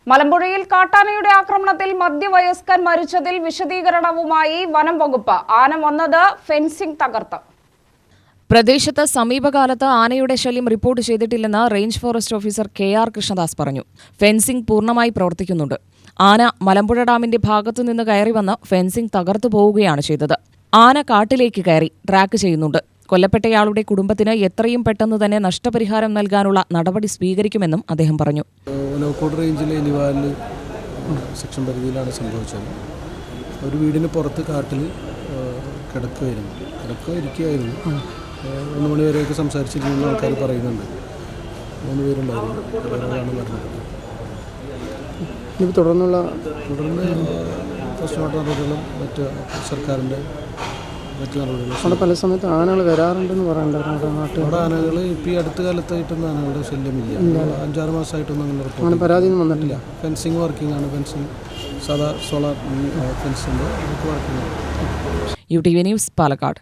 മലമ്പുഴയിൽ കാട്ടാനയുടെ ആക്രമണത്തിൽ മധ്യവയസ്കൻ മരിച്ചതിൽ വിശദീകരണവുമായി വനം വകുപ്പ്. ആന വന്നത് ഫെൻസിംഗ് തകർത്ത്. പ്രദേശത്ത് സമീപകാലത്ത് ആനയുടെ ശല്യം റിപ്പോർട്ട് ചെയ്തിട്ടില്ലെന്ന് range forest officer KR Krishnadas പറഞ്ഞു. ഫെൻസിംഗ് പൂർണ്ണമായി പ്രവർത്തിക്കുന്നുണ്ട്. ആന മലമ്പുഴ ഡാമിന്റെ ഭാഗത്തുനിന്ന് കയറി വന്ന് ഫെൻസിംഗ് തകർത്തു പോവുകയാണ് ചെയ്തത്. ആന കാട്ടിലേക്ക് കയറി ട്രാക്ക് ചെയ്യുന്നുണ്ട്. കൊല്ലപ്പെട്ടയാളുടെ കുടുംബത്തിന് എത്രയും പെട്ടെന്ന് തന്നെ നഷ്ടപരിഹാരം നൽകാനുള്ള നടപടി സ്വീകരിക്കുമെന്നും അദ്ദേഹം പറഞ്ഞു. ഒലവക്കോട് റേഞ്ചിലെ എലിവാലിൽ സെക്ഷൻ പരിധിയിലാണ് സംഭവിച്ചത്. ഒരു വീടിന് പുറത്ത് കാട്ടിൽ ഇരിക്കുകയായിരുന്നു. 1 മണി വരെയൊക്കെ സംസാരിച്ചിരിക്കുന്ന ആൾക്കാർ പറയുന്നുണ്ട്. 3 പേരുണ്ടായിരുന്നു. ഒരാളാണ് മരണപ്പെട്ടത്. തുടർന്ന് പോസ്റ്റ്മോർട്ടം നടപടികളും മറ്റ് സർക്കാരിൻ്റെ മറ്റു നടപടികളും. അവിടെ പല സമയത്ത് ആനകൾ വരാറുണ്ടെന്ന് പറയാറുണ്ടായിരുന്നു. അവിടെ ആനകൾ ഇപ്പോൾ ഈ അടുത്ത കാലത്തായിട്ടൊന്നും ആനകളുടെ ശല്യമില്ല. 5-6 മാസമായിട്ടൊന്നും അങ്ങനെ പരാതിയൊന്നും വന്നിട്ടില്ല. ഫെൻസിങ് വർക്കിംഗ് ആണ്. ഫെൻസിങ് സാധാ സോളാർ ഫെൻസിൻ്റെ വർക്കിംഗ് ആണ്. UTV news, Palakkad.